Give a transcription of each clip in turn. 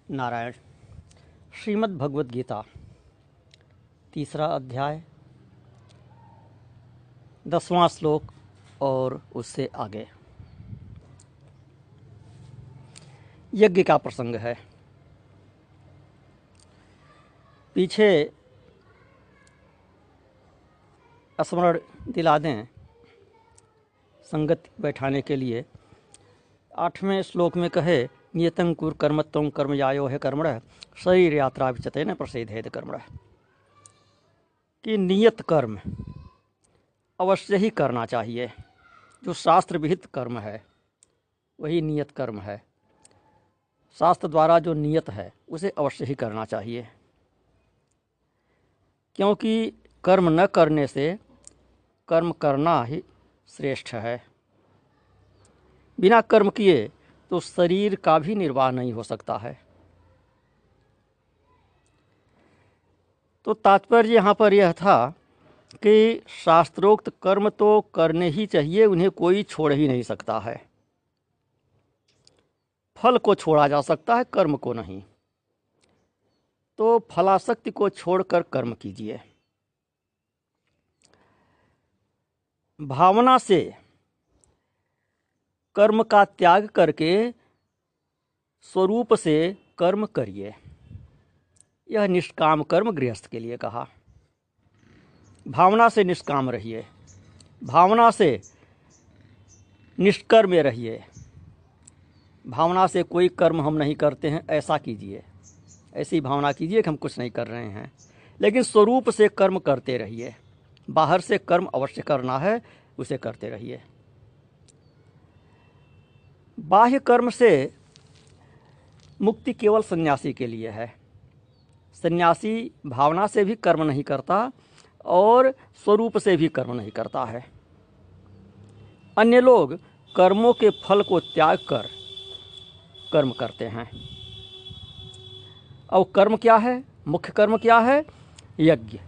नारायण। श्रीमद् भगवद गीता, तीसरा अध्याय, 10वां श्लोक और उससे आगे यज्ञ का प्रसंग है। पीछे स्मरण दिला दें संगत बैठाने के लिए। 8वें श्लोक में कहे, नियतं कुरु कर्मत्वं कर्मजायो है कर्मणः शरीर यात्रा विचते न प्रसिद्धेद कर्मणः, कि नियत कर्म अवश्य ही करना चाहिए। जो शास्त्र विहित कर्म है वही नियत कर्म है। शास्त्र द्वारा जो नियत है उसे अवश्य ही करना चाहिए, क्योंकि कर्म न करने से कर्म करना ही श्रेष्ठ है। बिना कर्म किए तो शरीर का भी निर्वाह नहीं हो सकता है। तो तात्पर्य यहाँ पर यह था कि शास्त्रोक्त कर्म तो करने ही चाहिए, उन्हें कोई छोड़ ही नहीं सकता है। फल को छोड़ा जा सकता है, कर्म को नहीं। तो फलासक्ति को छोड़कर कर्म कीजिए। भावना से कर्म का त्याग करके स्वरूप से कर्म करिए। यह निष्काम कर्म गृहस्थ के लिए कहा। भावना से निष्काम रहिए, भावना से निष्कर्म रहिए। भावना से कोई कर्म हम नहीं करते हैं ऐसा कीजिए, ऐसी भावना कीजिए कि हम कुछ नहीं कर रहे हैं, लेकिन स्वरूप से कर्म करते रहिए। बाहर से कर्म अवश्य करना है, उसे करते रहिए। बाह्य कर्म से मुक्ति केवल सन्यासी के लिए है। सन्यासी भावना से भी कर्म नहीं करता और स्वरूप से भी कर्म नहीं करता है। अन्य लोग कर्मों के फल को त्याग कर कर्म करते हैं। और कर्म क्या है? मुख्य कर्म क्या है? यज्ञ।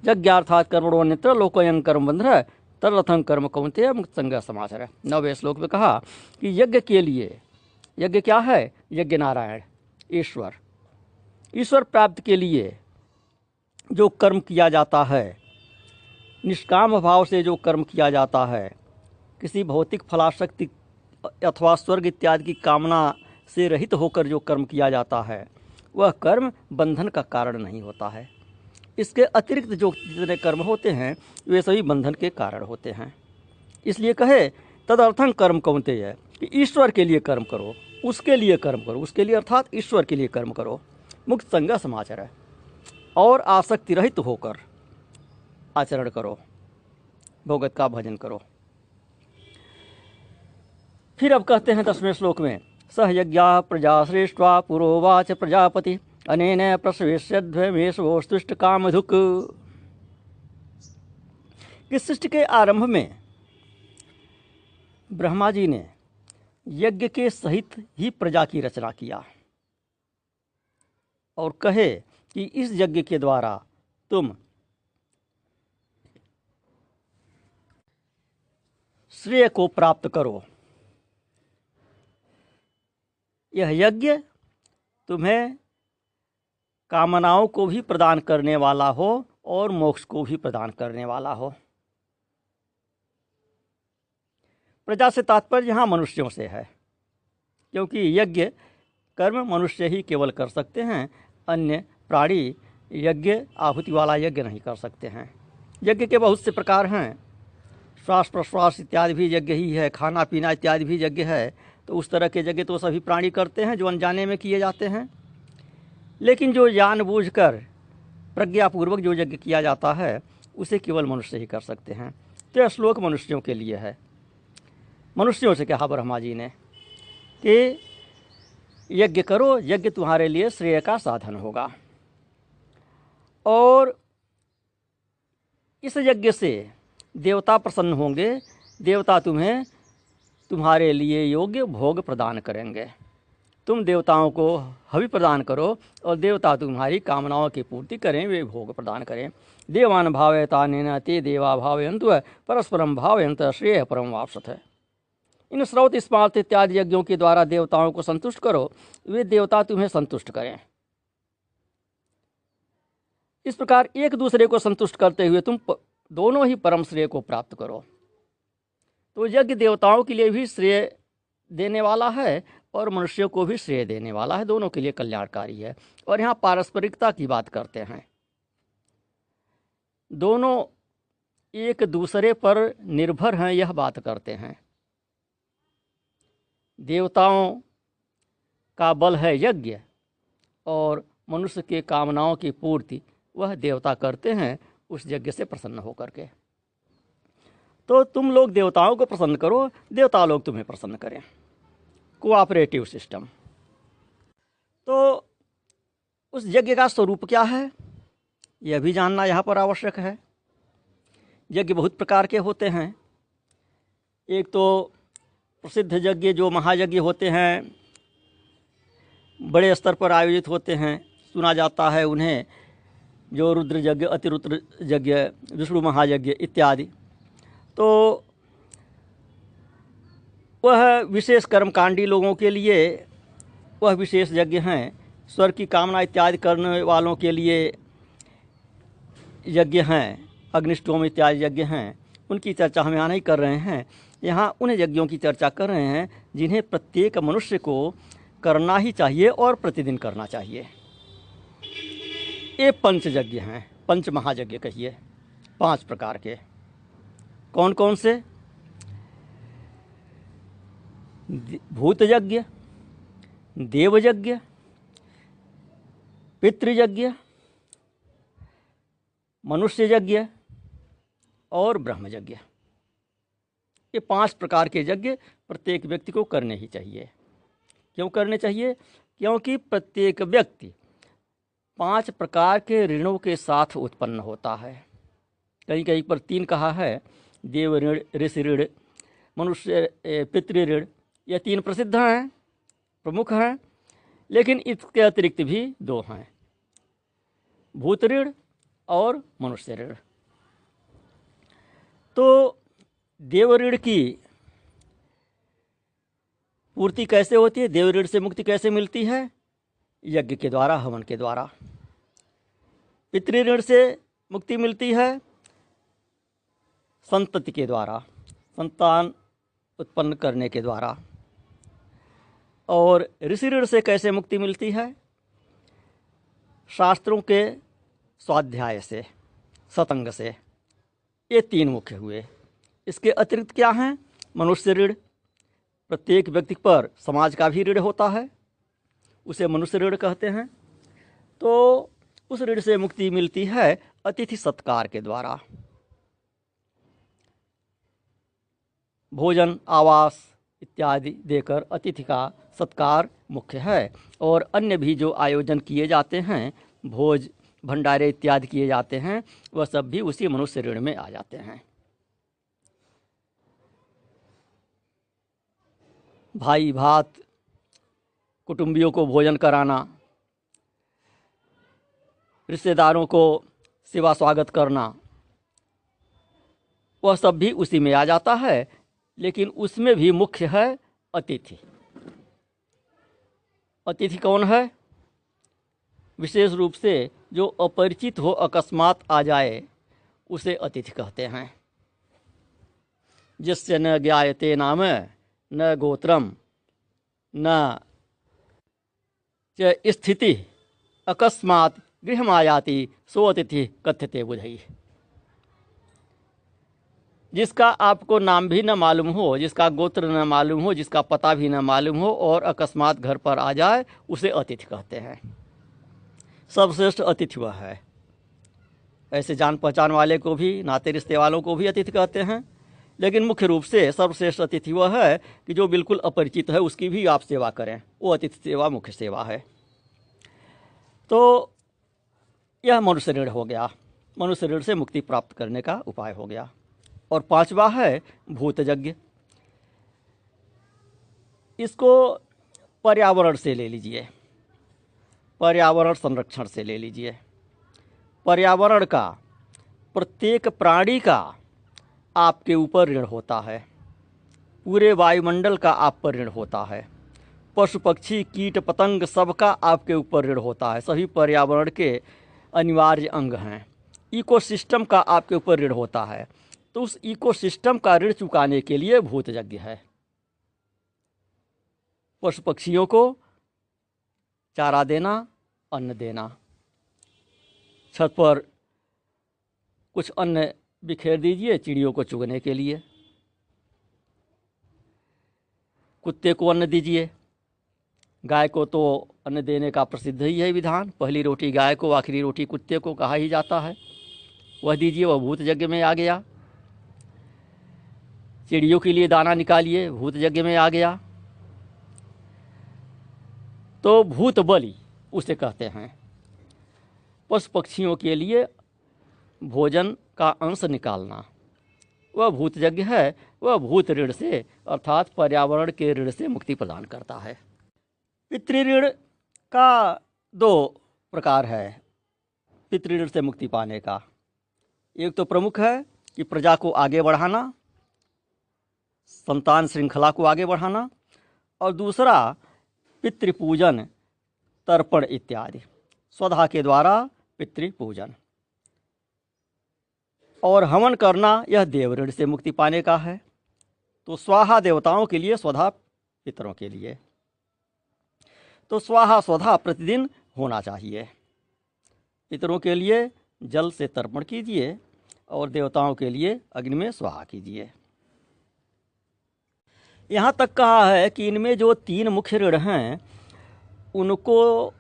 यज्ञार्थात कर्मणोऽन्यत्र लोकोऽयं कर्म बंधः तदर्थं कर्म कौन्तेय मुक्त संगः समाचरः। 9वें श्लोक में कहा कि यज्ञ के लिए, यज्ञ क्या है? यज्ञ नारायण, ईश्वर। ईश्वर प्राप्ति के लिए जो कर्म किया जाता है, निष्काम भाव से जो कर्म किया जाता है, किसी भौतिक फलाशक्ति अथवा स्वर्ग इत्यादि की कामना से रहित होकर जो कर्म किया जाता है, वह कर्म बंधन का कारण नहीं होता है। इसके अतिरिक्त जो जितने कर्म होते हैं वे सभी बंधन के कारण होते हैं। इसलिए कहे तदर्थं कर्म कौन्तेय, कि ईश्वर के लिए कर्म करो, उसके लिए कर्म करो, उसके लिए अर्थात ईश्वर के लिए कर्म करो। मुक्त संगः समाचरः, और आसक्ति रहित होकर आचरण करो, भगवत का भजन करो। फिर अब कहते हैं 10वें श्लोक में, सह यज्ञा प्रजा श्रेष्ठा पुरोवाच प्रजापति अनेन प्रसवेश्यध्वमेशोस्तुष्ट कामधुक्। कि सृष्टि के आरंभ में ब्रह्मा जी ने यज्ञ के सहित ही प्रजा की रचना किया और कहे कि इस यज्ञ के द्वारा तुम श्रेय को प्राप्त करो। यह यज्ञ तुम्हें कामनाओं को भी प्रदान करने वाला हो और मोक्ष को भी प्रदान करने वाला हो। प्रजा से तात्पर्य यहाँ मनुष्यों से है, क्योंकि यज्ञ कर्म मनुष्य ही केवल कर सकते हैं। अन्य प्राणी यज्ञ आहुति वाला यज्ञ नहीं कर सकते हैं। यज्ञ के बहुत से प्रकार हैं। श्वास प्रश्वास इत्यादि भी यज्ञ ही है, खाना पीना इत्यादि भी यज्ञ है। तो उस तरह के यज्ञ तो सभी प्राणी करते हैं जो अनजाने में किए जाते हैं। लेकिन जो जानबूझकर प्रज्ञापूर्वक जो यज्ञ किया जाता है उसे केवल मनुष्य ही कर सकते हैं। तो यह श्लोक मनुष्यों के लिए है। मनुष्यों से कहा ब्रह्मा जी ने कि यज्ञ करो, यज्ञ तुम्हारे लिए श्रेय का साधन होगा। और इस यज्ञ से देवता प्रसन्न होंगे, देवता तुम्हें तुम्हारे लिए योग्य भोग प्रदान करेंगे। तुम देवताओं को हवि प्रदान करो और देवता तुम्हारी कामनाओं की पूर्ति करें, वे भोग प्रदान करें। देवान भावयतानेन ते देवा भावयन्तु परस्परम भावयन्तः श्रेयः परम वाप्स्यथ। इन स्रोत स्मार्त इत्यादि यज्ञों के द्वारा देवताओं को संतुष्ट करो, वे देवता तुम्हें संतुष्ट करें। इस प्रकार एक दूसरे को संतुष्ट करते हुए तुम दोनों ही परम श्रेय को प्राप्त करो। तो यज्ञ देवताओं के लिए भी श्रेय देने वाला है और मनुष्यों को भी श्रेय देने वाला है, दोनों के लिए कल्याणकारी है। और यहाँ पारस्परिकता की बात करते हैं, दोनों एक दूसरे पर निर्भर हैं, यह बात करते हैं। देवताओं का बल है यज्ञ और मनुष्य के कामनाओं की पूर्ति वह देवता करते हैं उस यज्ञ से प्रसन्न होकर के। तो तुम लोग देवताओं को प्रसन्न करो, देवता लोग तुम्हें प्रसन्न करें। Cooperative system. तो उस यज्ञ का स्वरूप क्या है यह भी जानना यहाँ पर आवश्यक है। यज्ञ बहुत प्रकार के होते हैं। एक तो प्रसिद्ध यज्ञ जो महायज्ञ होते हैं, बड़े स्तर पर आयोजित होते हैं, सुना जाता है उन्हें, जो रुद्र यज्ञ, अतिरुद्र यज्ञ, विष्णु महायज्ञ इत्यादि। तो वह विशेष कर्मकांडी लोगों के लिए वह विशेष यज्ञ हैं। स्वर्ग की कामना इत्यादि करने वालों के लिए यज्ञ हैं, अग्निष्टोम इत्यादि यज्ञ हैं। उनकी चर्चा हम यहाँ नहीं कर रहे हैं। यहाँ उन यज्ञों की चर्चा कर रहे हैं जिन्हें प्रत्येक मनुष्य को करना ही चाहिए और प्रतिदिन करना चाहिए। ये पंच यज्ञ हैं, पंच महायज्ञ कहिए, 5 प्रकार के। कौन कौन से? भूत यज्ञ, देव यज्ञ, पितृयज्ञ, मनुष्य यज्ञ और ब्रह्म यज्ञ। ये 5 प्रकार के यज्ञ प्रत्येक व्यक्ति को करने ही चाहिए। क्यों करने चाहिए? क्योंकि प्रत्येक व्यक्ति 5 प्रकार के ऋणों के साथ उत्पन्न होता है। कहीं कहीं पर 3 कहा है, देव ऋण, ऋषि ऋण, मनुष्य पितृ ऋण। ये 3 प्रसिद्ध हैं, प्रमुख हैं, लेकिन इसके अतिरिक्त भी 2 हैं, भूत ऋण और मनुष्य ऋण। तो देव ऋण की पूर्ति कैसे होती है, देव ऋण से मुक्ति कैसे मिलती है? यज्ञ के द्वारा, हवन के द्वारा। पितृ ऋण से मुक्ति मिलती है संतति के द्वारा, संतान उत्पन्न करने के द्वारा। और ऋषि ऋण से कैसे मुक्ति मिलती है? शास्त्रों के स्वाध्याय से, सतंग से। ये 3 मुख्य हुए। इसके अतिरिक्त क्या हैं? मनुष्य ऋण। प्रत्येक व्यक्ति पर समाज का भी ऋण होता है, उसे मनुष्य ऋण कहते हैं। तो उस ऋण से मुक्ति मिलती है अतिथि सत्कार के द्वारा। भोजन, आवास इत्यादि देकर अतिथि का सत्कार मुख्य है। और अन्य भी जो आयोजन किए जाते हैं, भोज भंडारे इत्यादि किए जाते हैं, वह सब भी उसी मनुष्य ऋण में आ जाते हैं। भाई भात, कुटुंबियों को भोजन कराना, रिश्तेदारों को सेवा स्वागत करना, वह सब भी उसी में आ जाता है। लेकिन उसमें भी मुख्य है अतिथि। अतिथि कौन है? विशेष रूप से जो अपरिचित हो, अकस्मात आ जाए, उसे अतिथि कहते हैं। जिससे न ज्ञायते नाम, न गोत्रम, न च स्थिति, अकस्मात गृहमायाति, सो अतिथि कथ्यते बुधई। जिसका आपको नाम भी न मालूम हो, जिसका गोत्र न मालूम हो, जिसका पता भी न मालूम हो और अकस्मात घर पर आ जाए, उसे अतिथि कहते हैं। सर्वश्रेष्ठ अतिथि वह है। ऐसे जान पहचान वाले को भी, नाते रिश्ते वालों को भी अतिथि कहते हैं। लेकिन मुख्य रूप से सर्वश्रेष्ठ अतिथि वह है कि जो बिल्कुल अपरिचित है, उसकी भी आप सेवा करें। वो अतिथि सेवा मुख्य सेवा है। तो यह मनुष्य ऋण हो गया, मनुष्य ऋण से मुक्ति प्राप्त करने का उपाय हो गया। और 5वां है भूत यज्ञ। इसको पर्यावरण से ले लीजिए, पर्यावरण संरक्षण से ले लीजिए। पर्यावरण का, प्रत्येक प्राणी का आपके ऊपर ऋण होता है। पूरे वायुमंडल का आप पर ऋण होता है। पशु पक्षी कीट पतंग सबका आपके ऊपर ऋण होता है। सभी पर्यावरण के अनिवार्य अंग हैं। इकोसिस्टम का आपके ऊपर ऋण होता है। तो उस इकोसिस्टम का ऋण चुकाने के लिए भूत यज्ञ है। पशु पक्षियों को चारा देना, अन्न देना, छत पर कुछ अन्न बिखेर दीजिए चिड़ियों को चुगने के लिए, कुत्ते को अन्न दीजिए। गाय को तो अन्न देने का प्रसिद्ध ही है विधान, पहली रोटी गाय को, आखिरी रोटी कुत्ते को कहा ही जाता है। वह दीजिए, वह भूत यज्ञ में आ गया। चिड़ियों के लिए दाना निकालिए, भूत यज्ञ में आ गया। तो भूत बलि उसे कहते हैं। पशु पक्षियों के लिए भोजन का अंश निकालना वह भूत यज्ञ है। वह भूत ऋण से अर्थात पर्यावरण के ऋण से मुक्ति प्रदान करता है। पितृऋण का दो प्रकार है पितृऋण से मुक्ति पाने का। एक तो प्रमुख है कि प्रजा को आगे बढ़ाना, संतान श्रृंखला को आगे बढ़ाना, और दूसरा पितृपूजन, तर्पण इत्यादि, स्वधा के द्वारा पितृपूजन और हवन करना, यह देवऋण से मुक्ति पाने का है। तो स्वाहा देवताओं के लिए, स्वधा पितरों के लिए। तो स्वाहा स्वधा प्रतिदिन होना चाहिए। पितरों के लिए जल से तर्पण कीजिए और देवताओं के लिए अग्नि में स्वाहा कीजिए। यहाँ तक कहा है कि इनमें जो 3 मुख्य ऋण हैं उनको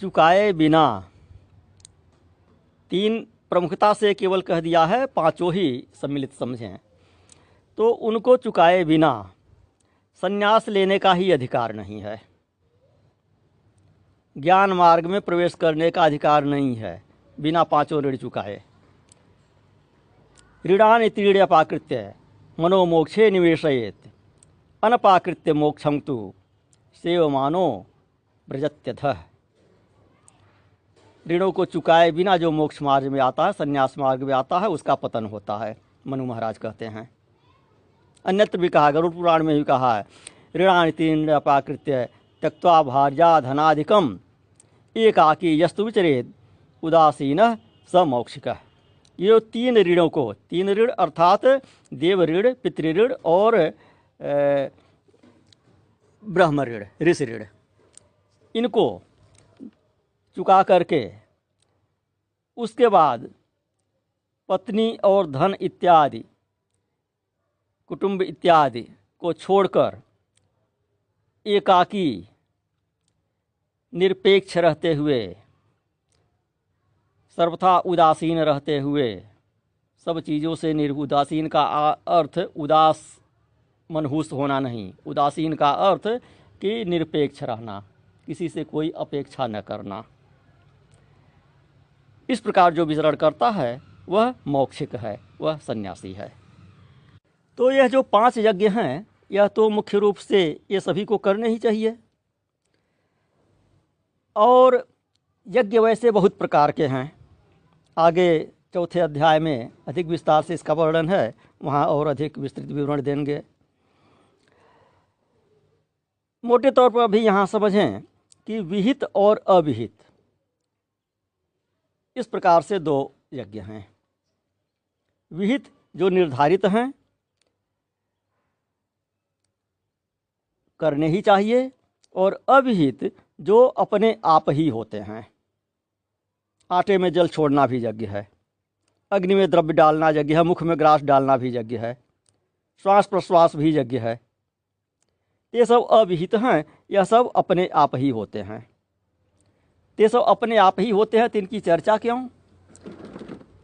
चुकाए बिना, 3 प्रमुखता से केवल कह दिया है, 5 ही सम्मिलित समझें, तो उनको चुकाए बिना संन्यास लेने का ही अधिकार नहीं है, ज्ञान मार्ग में प्रवेश करने का अधिकार नहीं है बिना 5 ऋण चुकाए। ऋणानि त्रीणि अपाकृत्य मनोमोक्षे निवेशयेत् अनपाकृत्य मोक्षं तु सेवमानो व्रजत्यधः। ऋणों को चुकाए बिना जो मोक्ष मार्ग में आता है, संन्यास मार्ग में आता है, उसका पतन होता है, मनु महाराज कहते हैं। अन्यत्र भी कहा, गरुड़ पुराण में भी कहा है, ऋणानि त्रीणि अपाकृत्य त्यक्त्वा भार्या धनाधिकम एकाकी यस्तु विचरेद उदासीनः स मौक्षिकः। ये 3 ऋणों को, 3 ऋण अर्थात देव ऋण, पितृ ऋण और ब्रह्म ऋण, ऋषि ऋण, इनको चुका करके उसके बाद पत्नी और धन इत्यादि, कुटुंब इत्यादि को छोड़कर एकाकी निरपेक्ष रहते हुए, सर्वथा उदासीन रहते हुए, सब चीज़ों से उदासीन का अर्थ उदास मनहूस होना नहीं, उदासीन का अर्थ कि निरपेक्ष रहना, किसी से कोई अपेक्षा न करना। इस प्रकार जो विचरण करता है वह मौक्षिक है, वह सन्यासी है। तो यह जो 5 यज्ञ हैं, यह तो मुख्य रूप से ये सभी को करने ही चाहिए। और यज्ञ वैसे बहुत प्रकार के हैं, आगे 4थे अध्याय में अधिक विस्तार से इसका वर्णन है, वहाँ और अधिक विस्तृत विवरण देंगे। मोटे तौर पर अभी यहाँ समझें कि विहित और अविहित इस प्रकार से 2 यज्ञ हैं। विहित जो निर्धारित हैं, करने ही चाहिए, और अविहित जो अपने आप ही होते हैं। आटे में जल छोड़ना भी यज्ञ है, अग्नि में द्रव्य डालना यज्ञ है, मुख में ग्रास डालना भी यज्ञ है, श्वास प्रश्वास भी यज्ञ है। ये सब अविहित हैं, यह सब अपने आप ही होते हैं। ये सब अपने आप ही होते हैं, तो इनकी चर्चा क्यों?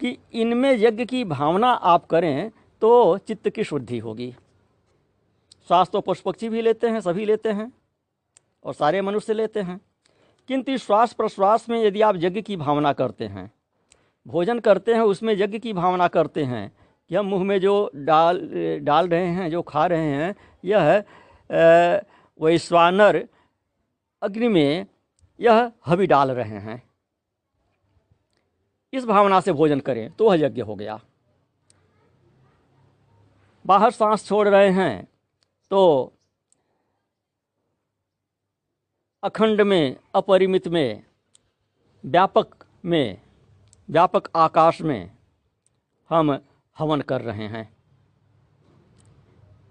कि इनमें यज्ञ की भावना आप करें तो चित्त की शुद्धि होगी। श्वास तो पशु पक्षी भी लेते हैं, सभी लेते हैं, और सारे मनुष्य लेते हैं, किंतु श्वास प्रश्वास में यदि आप यज्ञ की भावना करते हैं, भोजन करते हैं उसमें यज्ञ की भावना करते हैं कि हम मुंह में जो डाल रहे हैं, जो खा रहे हैं, यह वैश्वानर अग्नि में यह हवि डाल रहे हैं, इस भावना से भोजन करें तो वह यज्ञ हो गया। बाहर सांस छोड़ रहे हैं, तो अखंड में, अपरिमित में, व्यापक आकाश में हम हवन कर रहे हैं।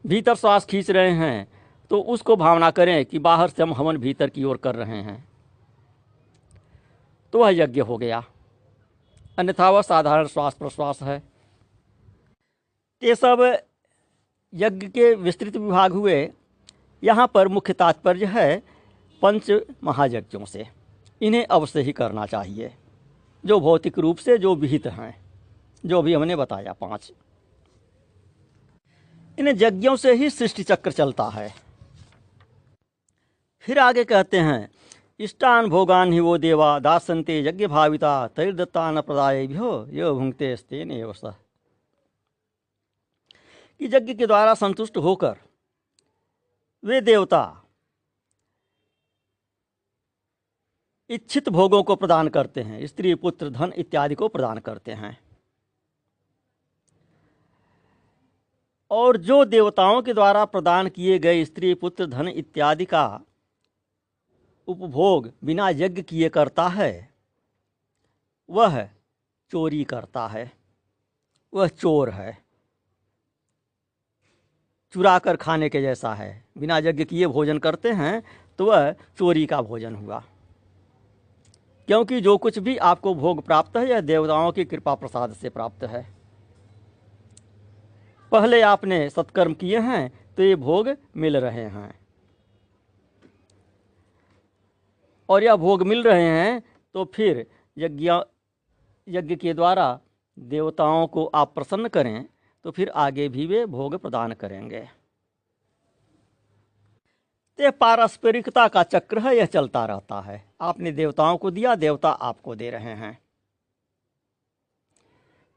भीतर श्वास खींच रहे हैं तो उसको भावना करें कि बाहर से हम हवन भीतर की ओर कर रहे हैं, तो वह यज्ञ हो गया। अन्यथा वह साधारण श्वास प्रश्वास है। ये सब यज्ञ के विस्तृत विभाग हुए। यहाँ पर मुख्य तात्पर्य है पंच महायज्ञों से। इन्हें अवश्य ही करना चाहिए, जो भौतिक रूप से जो विहित हैं, जो भी हमने बताया 5। इन यज्ञों से ही सृष्टि चक्र चलता है। फिर आगे कहते हैं, इष्टान भोगान ही वो देवा दासन्ते यज्ञ भाविता तैर्दत्तान प्रदायेभ्यो यो भुंक्ते स्तेन एव सः। कि यज्ञ के द्वारा संतुष्ट होकर वे देवता इच्छित भोगों को प्रदान करते हैं, स्त्री पुत्र धन इत्यादि को प्रदान करते हैं। और जो देवताओं के द्वारा प्रदान किए गए स्त्री पुत्र धन इत्यादि का उपभोग बिना यज्ञ किए करता है, वह चोरी करता है, वह चोर है, चुरा कर खाने के जैसा है। बिना यज्ञ किए भोजन करते हैं तो वह चोरी का भोजन हुआ। क्योंकि जो कुछ भी आपको भोग प्राप्त है, यह देवताओं की कृपा प्रसाद से प्राप्त है। पहले आपने सत्कर्म किए हैं तो ये भोग मिल रहे हैं, और यह भोग मिल रहे हैं तो फिर यज्ञ के द्वारा देवताओं को आप प्रसन्न करें तो फिर आगे भी वे भोग प्रदान करेंगे। ये पारस्परिकता का चक्र है, यह चलता रहता है। आपने देवताओं को दिया, देवता आपको दे रहे हैं,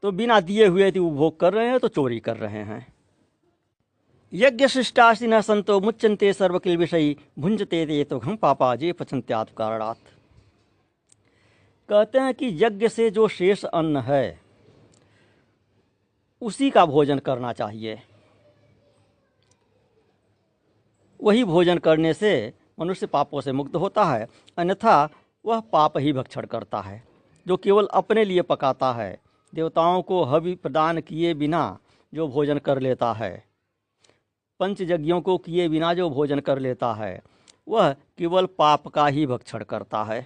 तो बिना दिए हुए यदि उपभोग कर रहे हैं तो चोरी कर रहे हैं। यज्ञ शिष्टाशिनः संतो मुच्यन्ते सर्वकिल विषयी भुंजते ते तो घम पापा जे पचन्त्यात् कारणात्। कहते हैं कि यज्ञ से जो शेष अन्न है उसी का भोजन करना चाहिए। वही भोजन करने से मनुष्य पापों से मुक्त होता है, अन्यथा वह पाप ही भक्षण करता है। जो केवल अपने लिए पकाता है, देवताओं को हवि प्रदान किए बिना जो भोजन कर लेता है, पंच यज्ञों को किए बिना जो भोजन कर लेता है, वह केवल पाप का ही भक्षण करता है।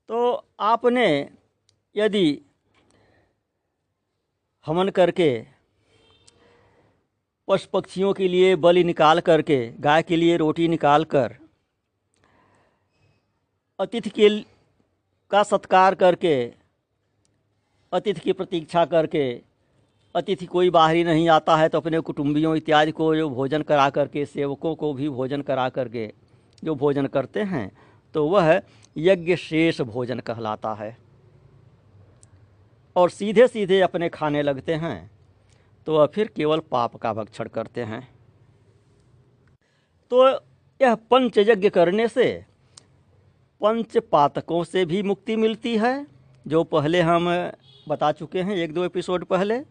तो आपने यदि हवन करके पशु पक्षियों के लिए बलि निकाल करके, गाय के लिए रोटी निकाल कर, अतिथि का सत्कार करके, अतिथि की प्रतीक्षा करके, अतिथि कोई बाहरी नहीं आता है तो अपने कुटुंबियों इत्यादि को जो भोजन करा करके, सेवकों को भी भोजन करा करके जो भोजन करते हैं, तो वह यज्ञ शेष भोजन कहलाता है। और सीधे सीधे अपने खाने लगते हैं तो वह फिर केवल पाप का भक्षण करते हैं। तो यह पंच यज्ञ करने से पंच पातकों से भी मुक्ति मिलती है, जो पहले हम बता चुके हैं 1-2 एपिसोड पहले,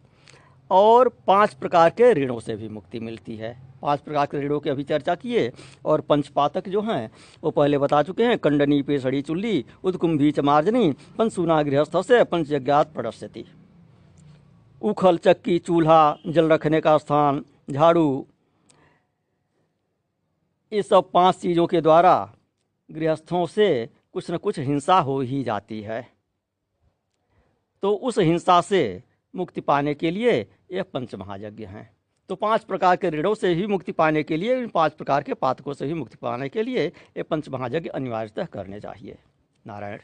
और 5 प्रकार के ऋणों से भी मुक्ति मिलती है। 5 प्रकार के ऋणों की अभी चर्चा किए, और पंचपातक जो हैं वो पहले बता चुके हैं। कंडनी पे सड़ी चुल्ली उदकुंभी च मार्जनी पंचसूना गृहस्थ से पंचयज्ञात प्रदर्शति। उखल चक्की चूल्हा, जल रखने का स्थान, झाड़ू, ये सब 5 चीज़ों के द्वारा गृहस्थों से कुछ न कुछ हिंसा हो ही जाती है। तो उस हिंसा से मुक्ति पाने के लिए यह पंच महायज्ञ हैं। तो 5 प्रकार के ऋणों से ही मुक्ति पाने के लिए, इन 5 प्रकार के पातकों से ही मुक्ति पाने के लिए ये पंच महायज्ञ अनिवार्यतः करने चाहिए। नारायण।